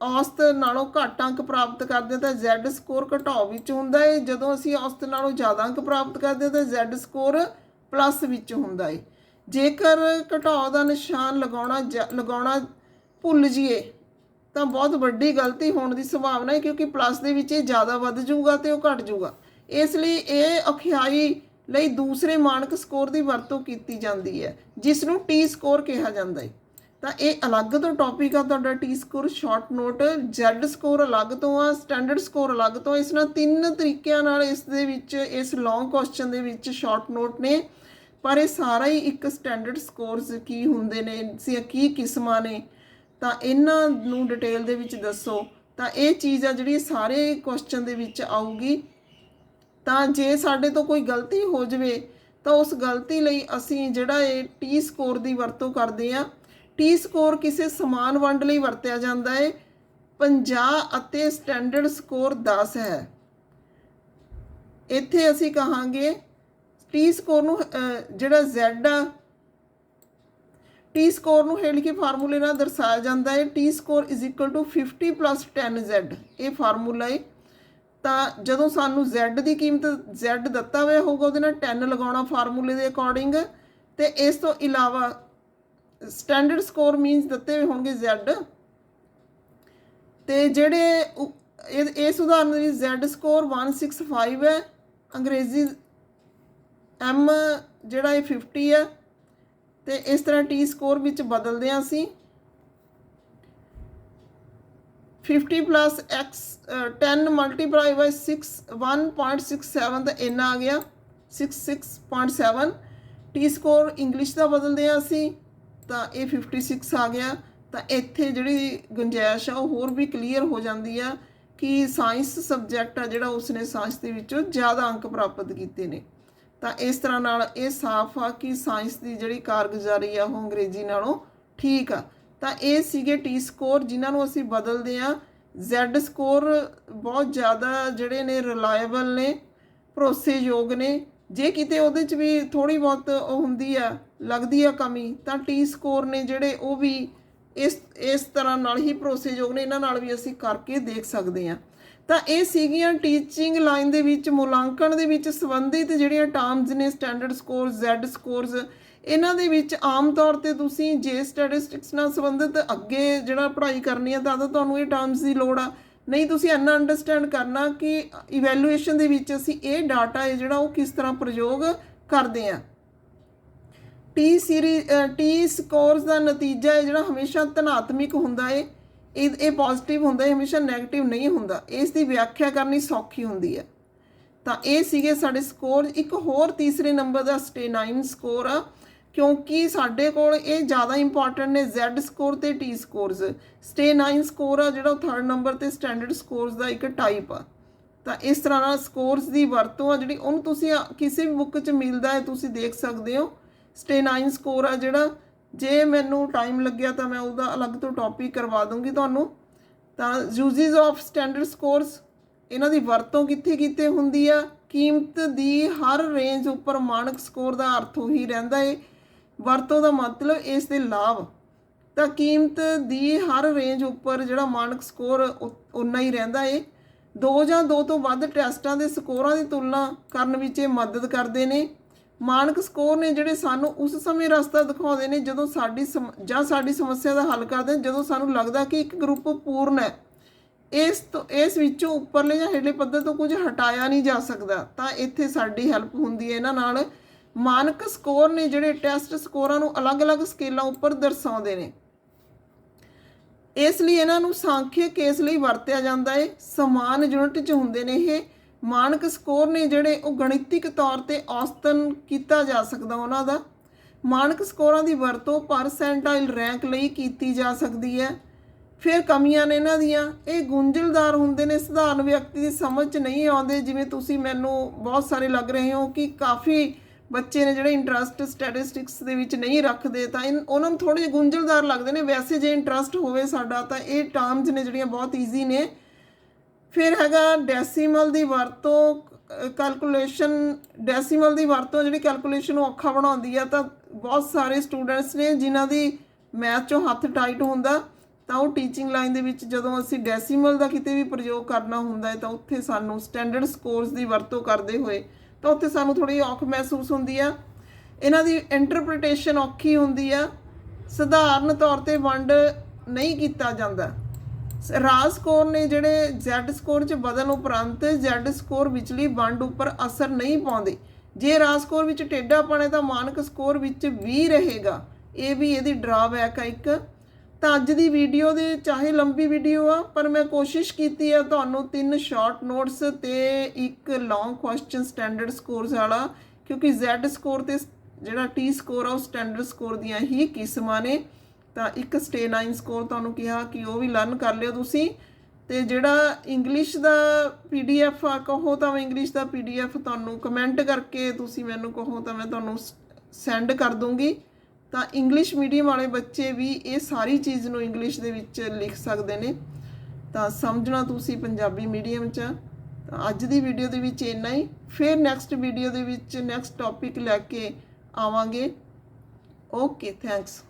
ਔਸਤ ਨਾਲੋਂ ਘੱਟ ਅੰਕ ਪ੍ਰਾਪਤ ਕਰਦੇ ਤਾਂ Z ਸਕੋਰ ਘਟਾਓ ਵਿੱਚ ਹੁੰਦਾ ਹੈ, ਜਦੋਂ ਅਸੀਂ ਔਸਤ ਨਾਲੋਂ ਜ਼ਿਆਦਾ ਅੰਕ ਪ੍ਰਾਪਤ ਕਰਦੇ ਤਾਂ Z ਸਕੋਰ ਪਲੱਸ ਵਿੱਚ ਹੁੰਦਾ ਹੈ। ਜੇਕਰ ਘਟਾਓ ਦਾ ਨਿਸ਼ਾਨ ਲਗਾਉਣਾ ਭੁੱਲ ਜਾਈਏ ਤਾਂ ਬਹੁਤ ਵੱਡੀ ਗਲਤੀ ਹੋਣ ਦੀ ਸੰਭਾਵਨਾ ਹੈ, ਕਿਉਂਕਿ ਪਲੱਸ ਦੇ ਵਿੱਚ ਇਹ ਜ਼ਿਆਦਾ ਵੱਧ ਜਾਊਗਾ ਤੇ ਉਹ ਘਟ ਜਾਊਗਾ। ਇਸ ਲਈ ਇਹ ਔਖਿਆਈ ਲਈ ਦੂਸਰੇ ਮਾਨਕ ਸਕੋਰ ਦੀ ਵਰਤੋਂ ਕੀਤੀ ਜਾਂਦੀ ਹੈ, ਜਿਸ ਨੂੰ ਟੀ ਸਕੋਰ ਕਿਹਾ ਜਾਂਦਾ ਹੈ। ਤਾਂ ਇਹ ਅਲੱਗ ਤੋਂ ਟੌਪਿਕ ਆ ਤੁਹਾਡਾ T score. Short note, Z score ਅਲੱਗ ਤੋਂ ਆ, ਸਟੈਂਡਰਡ ਸਕੋਰ ਅਲੱਗ ਤੋਂ। ਇਸ ਨਾਲ 3 ਤਰੀਕਿਆਂ ਨਾਲ ਇਸ ਦੇ ਵਿੱਚ, ਇਸ ਲੌਂਗ ਕੁਐਸਚਨ ਦੇ ਵਿੱਚ ਸ਼ਾਰਟ ਨੋਟ ਨੇ, ਪਰ ਇਹ ਸਾਰਾ ਹੀ ਇੱਕ ਸਟੈਂਡਰਡ ਸਕੋਰਸ ਕੀ ਹੁੰਦੇ ਨੇ, ਕੀ ਕਿਸਮਾਂ ਨੇ, ਤਾਂ ਇਹਨਾਂ ਨੂੰ ਡਿਟੇਲ ਦੇ ਵਿੱਚ ਦੱਸੋ। ਤਾਂ ਇਹ ਚੀਜ਼ ਆ ਜਿਹੜੀ ਸਾਰੇ ਕੁਐਸਚਨ ਦੇ ਵਿੱਚ ਆਊਗੀ। ਤਾਂ ਜੇ ਸਾਡੇ ਤੋਂ ਕੋਈ ਗਲਤੀ ਹੋ ਜਾਵੇ ਤਾਂ ਉਸ ਗਲਤੀ ਲਈ ਅਸੀਂ ਜਿਹੜਾ ਇਹ ਟੀ ਸਕੋਰ ਦੀ ਵਰਤੋਂ ਕਰਦੇ ਹਾਂ। ਟੀ ਸਕੋਰ ਕਿਸੇ ਸਮਾਨ ਵੰਡ ਲਈ ਵਰਤਿਆ ਜਾਂਦਾ ਹੈ। 50 ਅਤੇ ਸਟੈਂਡਰਡ ਸਕੋਰ 10 ਹੈ। ਇੱਥੇ ਅਸੀਂ ਕਹਾਂਗੇ ਟੀ ਸਕੋਰ ਨੂੰ ਜਿਹੜਾ ਜ਼ੈਡ ਆ, ਟੀ ਸਕੋਰ ਨੂੰ ਹੇਠ ਲਿਖੇ ਫਾਰਮੂਲੇ ਨਾਲ ਦਰਸਾਇਆ ਜਾਂਦਾ ਹੈ। T score is equal to 50 + 10 Z, ਇਹ ਫਾਰਮੂਲਾ ਹੈ। ਤਾਂ ਜਦੋਂ ਸਾਨੂੰ ਜ਼ੈਡ ਦੀ ਕੀਮਤ, ਜ਼ੈਡ ਦਿੱਤਾ ਹੋਇਆ ਹੋਊਗਾ, ਉਹਦੇ ਨਾਲ 10 ਲਗਾਉਣਾ ਫਾਰਮੂਲੇ ਦੇ ਅਕੋਰਡਿੰਗ। ਅਤੇ ਇਸ ਤੋਂ ਇਲਾਵਾ ਸਟੈਂਡਰਡ ਸਕੋਰ ਮੀਨਸ ਦਿੱਤੇ ਹੋਏ ਹੋਣਗੇ ਜ਼ੈਡ, ਅਤੇ ਜਿਹੜੇ ਇਸ ਉਦਾਹਰਨ ਦੇ ਵਿੱਚ ਜ਼ੈਡ ਸਕੋਰ 165 ਹੈ, ਅੰਗਰੇਜ਼ੀ ਐਮ ਜਿਹੜਾ ਇਹ 50 ਹੈ। ਅਤੇ ਇਸ ਤਰ੍ਹਾਂ ਟੀ ਸਕੋਰ ਵਿੱਚ ਬਦਲਦੇ ਹਾਂ ਅਸੀਂ 50 + x 10 × 6 1.67, ਤਾਂ ਇੰਨਾ ਆ ਗਿਆ 66.7। ਟੀ ਸਕੋਰ ਇੰਗਲਿਸ਼ ਦਾ ਬਦਲਦੇ ਹਾਂ ਅਸੀਂ, ਤਾਂ ਇਹ 56 ਆ ਗਿਆ। ਤਾਂ ਇੱਥੇ ਜਿਹੜੀ ਗੁੰਜਾਇਸ਼ ਆ ਉਹ ਹੋਰ ਵੀ ਕਲੀਅਰ ਹੋ ਜਾਂਦੀ ਆ ਕਿ ਸਾਇੰਸ ਸਬਜੈਕਟ ਆ ਜਿਹੜਾ ਉਸਨੇ ਸਾਇੰਸ ਦੇ ਵਿੱਚੋਂ ਜ਼ਿਆਦਾ ਅੰਕ ਪ੍ਰਾਪਤ ਕੀਤੇ ਨੇ। ਤਾਂ ਇਸ ਤਰ੍ਹਾਂ ਨਾਲ ਇਹ ਸਾਫ਼ ਆ ਕਿ ਸਾਇੰਸ ਦੀ ਜਿਹੜੀ ਕਾਰਗੁਜ਼ਾਰੀ ਆ ਉਹ ਅੰਗਰੇਜ਼ੀ ਨਾਲੋਂ ਠੀਕ ਆ। ਤਾਂ ਇਹ ਸੀਗੇ ਟੀ ਸਕੋਰ, ਜਿਨ੍ਹਾਂ ਨੂੰ ਅਸੀਂ ਬਦਲਦੇ ਹਾਂ। ਜ਼ੈਡ ਸਕੋਰ ਬਹੁਤ ਜ਼ਿਆਦਾ ਜਿਹੜੇ ਨੇ ਰਿਲਾਇਬਲ ਨੇ, ਭਰੋਸੇਯੋਗ ਨੇ। ਜੇ ਕਿਤੇ ਉਹਦੇ 'ਚ ਵੀ ਥੋੜ੍ਹੀ ਬਹੁਤ ਉਹ ਹੁੰਦੀ ਆ, ਲੱਗਦੀ ਆ ਕਮੀ, ਤਾਂ ਟੀ ਸਕੋਰ ਨੇ ਜਿਹੜੇ ਉਹ ਵੀ ਇਸ ਤਰ੍ਹਾਂ ਨਾਲ ਹੀ ਭਰੋਸੇਯੋਗ ਨੇ। ਇਹਨਾਂ ਨਾਲ ਵੀ ਅਸੀਂ ਕਰਕੇ ਦੇਖ ਸਕਦੇ ਹਾਂ। ਤਾਂ ਇਹ ਸੀਗੀਆਂ ਟੀਚਿੰਗ ਲਾਈਨ ਦੇ ਵਿੱਚ ਮੁਲਾਂਕਣ ਦੇ ਵਿੱਚ ਸੰਬੰਧਿਤ ਜਿਹੜੀਆਂ ਟਰਮਸ ਨੇ, ਸਟੈਂਡਰਡ ਸਕੋਰ, ਜ਼ੈਡ ਸਕੋਰਸ। ਇਹਨਾਂ ਦੇ ਵਿੱਚ ਆਮ ਤੌਰ 'ਤੇ ਤੁਸੀਂ ਜੇ ਸਟੈਟਿਸਟਿਕਸ ਨਾਲ ਸੰਬੰਧਿਤ ਅੱਗੇ ਜਿਹੜਾ ਪੜ੍ਹਾਈ ਕਰਨੀ ਹੈ ਤਾਂ ਤੁਹਾਨੂੰ ਇਹ ਟਰਮਸ ਦੀ ਲੋੜ ਆ। ਨਹੀਂ, ਤੁਸੀਂ ਇੰਨਾ ਅੰਡਰਸਟੈਂਡ ਕਰਨਾ ਕਿ ਇਵੈਲੂਏਸ਼ਨ ਦੇ ਵਿੱਚ ਅਸੀਂ ਇਹ ਡਾਟਾ ਹੈ ਜਿਹੜਾ ਉਹ ਕਿਸ ਤਰ੍ਹਾਂ ਪ੍ਰਯੋਗ ਕਰਦੇ ਹਾਂ। ਟੀ ਸਕੋਰਸ ਦਾ ਨਤੀਜਾ ਹੈ ਜਿਹੜਾ ਹਮੇਸ਼ਾ ਧਨਾਤਮਕ ਹੁੰਦਾ ਹੈ, ਇਹ ਪੋਜ਼ਿਟਿਵ ਹੁੰਦਾ ਹੈ, ਹਮੇਸ਼ਾ ਨੈਗੇਟਿਵ ਨਹੀਂ ਹੁੰਦਾ। ਇਸ ਦੀ ਵਿਆਖਿਆ ਕਰਨੀ ਸੌਖੀ ਹੁੰਦੀ ਹੈ। ਤਾਂ ਇਹ ਸੀਗੇ ਸਾਡੇ ਸਕੋਰ। ਇੱਕ ਹੋਰ ਤੀਸਰੇ ਨੰਬਰ ਦਾ ਸਟੇਨਾਈਨ ਸਕੋਰ ਆ, ਕਿਉਂਕਿ ਸਾਡੇ ਕੋਲ ਇਹ ਜ਼ਿਆਦਾ ਇੰਪੋਰਟੈਂਟ ਨੇ ਜ਼ੈਡ ਸਕੋਰ ਅਤੇ ਟੀ ਸਕੋਰਸ। ਸਟੇਨਾਈਨ ਸਕੋਰ ਆ ਜਿਹੜਾ ਉਹ 3rd ਨੰਬਰ 'ਤੇ ਸਟੈਂਡਰਡ ਸਕੋਰਸ ਦਾ ਇੱਕ ਟਾਈਪ ਆ। ਤਾਂ ਇਸ ਤਰ੍ਹਾਂ ਨਾਲ ਸਕੋਰਸ ਦੀ ਵਰਤੋਂ ਆ ਜਿਹੜੀ, ਉਹਨੂੰ ਤੁਸੀਂ ਕਿਸੇ ਵੀ ਬੁੱਕ 'ਚ ਮਿਲਦਾ ਹੈ, ਤੁਸੀਂ ਦੇਖ ਸਕਦੇ ਹੋ। ਸਟੇਨਾਈਨ ਸਕੋਰ ਆ ਜਿਹੜਾ, ਜੇ ਮੈਨੂੰ ਟਾਈਮ ਲੱਗਿਆ ਤਾਂ ਮੈਂ ਉਹਦਾ ਅਲੱਗ ਤੋਂ ਟੌਪਿਕ ਕਰਵਾ ਦੂੰਗੀ ਤੁਹਾਨੂੰ। ਤਾਂ ਯੂਜ਼ਿਸ ਆਫ ਸਟੈਂਡਰਡ ਸਕੋਰਸ, ਇਹਨਾਂ ਦੀ ਵਰਤੋਂ ਕਿੱਥੇ ਕਿੱਥੇ ਹੁੰਦੀ ਆ। ਕੀਮਤ ਦੀ ਹਰ ਰੇਂਜ ਉੱਪਰ ਮਾਨਕ ਸਕੋਰ ਦਾ ਅਰਥ ਉਹੀ ਰਹਿੰਦਾ ਹੈ। ਵਰਤੋਂ ਦਾ ਮਤਲਬ ਇਸ ਦੇ ਲਾਭ। ਤਾਂ ਕੀਮਤ ਦੀ ਹਰ ਰੇਂਜ ਉੱਪਰ ਜਿਹੜਾ ਮਾਨਕ ਸਕੋਰ ਉਨਾ ਹੀ ਰਹਿੰਦਾ ਹੈ। 2 ਜਾਂ 2 ਤੋਂ ਵੱਧ ਟੈਸਟਾਂ ਦੇ ਸਕੋਰਾਂ ਦੀ ਤੁਲਨਾ ਕਰਨ ਵਿੱਚ ਇਹ ਮਦਦ ਕਰਦੇ ਨੇ। ਮਾਨਕ ਸਕੋਰ ਨੇ ਜਿਹੜੇ ਸਾਨੂੰ ਉਸ ਸਮੇਂ ਰਸਤਾ ਦਿਖਾਉਂਦੇ ਨੇ ਜਦੋਂ ਸਾਡੀ ਸਮੱਸਿਆ ਦਾ ਹੱਲ ਕਰਦੇ ਨੇ, ਜਦੋਂ ਸਾਨੂੰ ਲੱਗਦਾ ਕਿ ਇੱਕ ਗਰੁੱਪ ਪੂਰਨ ਹੈ, ਇਸ ਵਿੱਚੋਂ ਉੱਪਰਲੇ ਜਾਂ ਹੇਠਲੇ ਪੱਧਰ ਤੋਂ ਕੁਝ ਹਟਾਇਆ ਨਹੀਂ ਜਾ ਸਕਦਾ। ਤਾਂ ਇੱਥੇ ਸਾਡੀ ਹੈਲਪ ਹੁੰਦੀ ਹੈ ਇਹਨਾਂ ਨਾਲ। ਮਾਨਕ ਸਕੋਰ ਨੇ ਜਿਹੜੇ ਟੈਸਟ ਸਕੋਰਾਂ ਨੂੰ ਅਲੱਗ-ਅਲੱਗ ਸਕੇਲਾਂ ਉੱਪਰ ਦਰਸਾਉਂਦੇ ਨੇ, ਇਸ ਲਈ ਇਹਨਾਂ ਨੂੰ ਸਾਂਖਿਅਕ ਕੇਸ ਲਈ ਵਰਤਿਆ ਜਾਂਦਾ ਹੈ। ਸਮਾਨ ਯੂਨਿਟ 'ਚ ਹੁੰਦੇ ਨੇ ਇਹ। ਮਾਨਕ ਸਕੋਰ ਨੇ ਜਿਹੜੇ ਉਹ ਗਣਿਤਿਕ ਤੌਰ 'ਤੇ ਔਸਤਨ ਕੀਤਾ ਜਾ ਸਕਦਾ ਉਹਨਾਂ ਦਾ। ਮਾਨਕ ਸਕੋਰਾਂ ਦੀ ਵਰਤੋਂ ਪਰਸੈਂਟਾਈਲ ਰੈਂਕ ਲਈ ਕੀਤੀ ਜਾ ਸਕਦੀ ਹੈ। ਫਿਰ ਕਮੀਆਂ ਨੇ ਇਹਨਾਂ ਦੀਆਂ, ਇਹ ਗੁੰਝਲਦਾਰ ਹੁੰਦੇ ਨੇ, ਸਧਾਰਨ ਵਿਅਕਤੀ ਦੀ ਸਮਝ 'ਚ ਨਹੀਂ ਆਉਂਦੇ। ਜਿਵੇਂ ਤੁਸੀਂ ਮੈਨੂੰ ਬਹੁਤ ਸਾਰੇ ਲੱਗ ਰਹੇ ਹੋ ਕਿ ਕਾਫੀ ਬੱਚੇ ਨੇ ਜਿਹੜੇ ਇੰਟਰਸਟ ਸਟੈਟਿਸਟਿਕਸ ਦੇ ਵਿੱਚ ਨਹੀਂ ਰੱਖਦੇ, ਤਾਂ ਉਹਨਾਂ ਨੂੰ ਥੋੜ੍ਹੇ ਜਿਹੇ ਗੁੰਝਲਦਾਰ ਲੱਗਦੇ ਨੇ। ਵੈਸੇ ਜੇ ਇੰਟਰਸਟ ਹੋਵੇ ਸਾਡਾ ਤਾਂ ਇਹ ਟਰਮਸ ਨੇ ਜਿਹੜੀਆਂ ਬਹੁਤ ਈਜ਼ੀ ਨੇ। ਫਿਰ ਹੈਗਾ ਡੈਸੀਮਲ ਦੀ ਵਰਤੋਂ, ਡੈਸੀਮਲ ਦੀ ਵਰਤੋਂ ਜਿਹੜੀ ਕੈਲਕੂਲੇਸ਼ਨ ਨੂੰ ਔਖਾ ਬਣਾਉਂਦੀ ਆ। ਤਾਂ ਬਹੁਤ ਸਾਰੇ ਸਟੂਡੈਂਟਸ ਨੇ ਜਿਨ੍ਹਾਂ ਦੀ ਮੈਥ 'ਚੋਂ ਹੱਥ ਟਾਈਟ ਹੁੰਦਾ, ਤਾਂ ਉਹ ਟੀਚਿੰਗ ਲਾਈਨ ਦੇ ਵਿੱਚ ਜਦੋਂ ਅਸੀਂ ਡੈਸੀਮਲ ਦਾ ਕਿਤੇ ਵੀ ਪ੍ਰਯੋਗ ਕਰਨਾ ਹੁੰਦਾ ਹੈ ਤਾਂ ਉੱਥੇ ਸਾਨੂੰ ਸਟੈਂਡਰਡ ਸਕੋਰਸ ਦੀ ਵਰਤੋਂ ਕਰਦੇ ਹੋਏ ਤਾਂ ਉੱਥੇ ਸਾਨੂੰ ਥੋੜ੍ਹੀ ਔਖ ਮਹਿਸੂਸ ਹੁੰਦੀ ਆ। ਇਹਨਾਂ ਦੀ ਇੰਟਰਪ੍ਰੀਟੇਸ਼ਨ ਔਖੀ ਹੁੰਦੀ ਆ। ਸਧਾਰਨ ਤੌਰ 'ਤੇ ਵੰਡ ਨਹੀਂ ਕੀਤਾ ਜਾਂਦਾ। ਰਾਜ ਸਕੋਰ ਨੇ ਜਿਹੜੇ ਜ਼ੈਡ ਸਕੋਰ 'ਚ ਬਦਲਣ ਉਪਰੰਤ ਜ਼ੈਡ ਸਕੋਰ ਵਿਚਲੀ ਵੰਡ ਉੱਪਰ ਅਸਰ ਨਹੀਂ ਪਾਉਂਦੇ। ਜੇ ਰਾ ਸਕੋਰ ਵਿੱਚ ਟੇਢਾਪਣ ਹੈ ਤਾਂ ਮਾਨਕ ਸਕੋਰ ਵਿੱਚ ਵੀ ਰਹੇਗਾ। ਇਹ ਵੀ ਇਹਦੀ ਡਰਾਬੈਕ ਆ ਇੱਕ। ਤਾਂ ਅੱਜ ਦੀ ਵੀਡੀਓ ਦੇ ਚਾਹੇ ਲੰਬੀ ਵੀਡੀਓ ਆ, ਪਰ ਮੈਂ ਕੋਸ਼ਿਸ਼ ਕੀਤੀ ਆ ਤੁਹਾਨੂੰ 3 ਸ਼ਾਰਟ ਨੋਟਸ ਤੇ ਇੱਕ ਲੌਂਗ ਕੁਐਸਚਨ ਸਟੈਂਡਰਡ ਸਕੋਰਸ ਵਾਲਾ, ਕਿਉਂਕਿ Z ਸਕੋਰ ਤੇ ਜਿਹੜਾ T ਸਕੋਰ ਆ ਉਹ ਸਟੈਂਡਰਡ ਸਕੋਰ ਦੀਆਂ ਹੀ ਕਿਸਮਾਂ ਨੇ। ਤਾਂ ਇੱਕ ਸਟੇ 9 ਸਕੋਰ ਤੁਹਾਨੂੰ ਕਿਹਾ ਕਿ ਉਹ ਵੀ ਲਰਨ ਕਰ ਲਿਓ ਤੁਸੀਂ। ਤੇ ਜਿਹੜਾ ਇੰਗਲਿਸ਼ ਦਾ PDF ਆ ਕਹੋ ਤਾਂ ਮੈਂ ਇੰਗਲਿਸ਼ ਦਾ PDF ਤੁਹਾਨੂੰ ਕਮੈਂਟ ਕਰਕੇ ਤੁਸੀਂ ਮੈਨੂੰ ਕਹੋ ਤਾਂ ਮੈਂ ਤੁਹਾਨੂੰ ਸੈਂਡ ਕਰ ਦੂੰਗੀ। ਤਾਂ ਇੰਗਲਿਸ਼ ਮੀਡੀਅਮ ਵਾਲੇ ਬੱਚੇ ਵੀ ਇਹ ਸਾਰੀ ਚੀਜ਼ ਨੂੰ ਇੰਗਲਿਸ਼ ਦੇ ਵਿੱਚ ਲਿਖ ਸਕਦੇ ਨੇ। ਤਾਂ ਸਮਝਣਾ ਤੁਸੀਂ ਪੰਜਾਬੀ ਮੀਡੀਅਮ 'ਚ। ਤਾਂ ਅੱਜ ਦੀ ਵੀਡੀਓ ਦੇ ਵਿੱਚ ਇੰਨਾ ਹੀ। ਫਿਰ ਨੈਕਸਟ ਵੀਡੀਓ ਦੇ ਵਿੱਚ ਨੈਕਸਟ ਟੌਪਿਕ ਲੈ ਕੇ ਆਵਾਂਗੇ। Okay, thanks.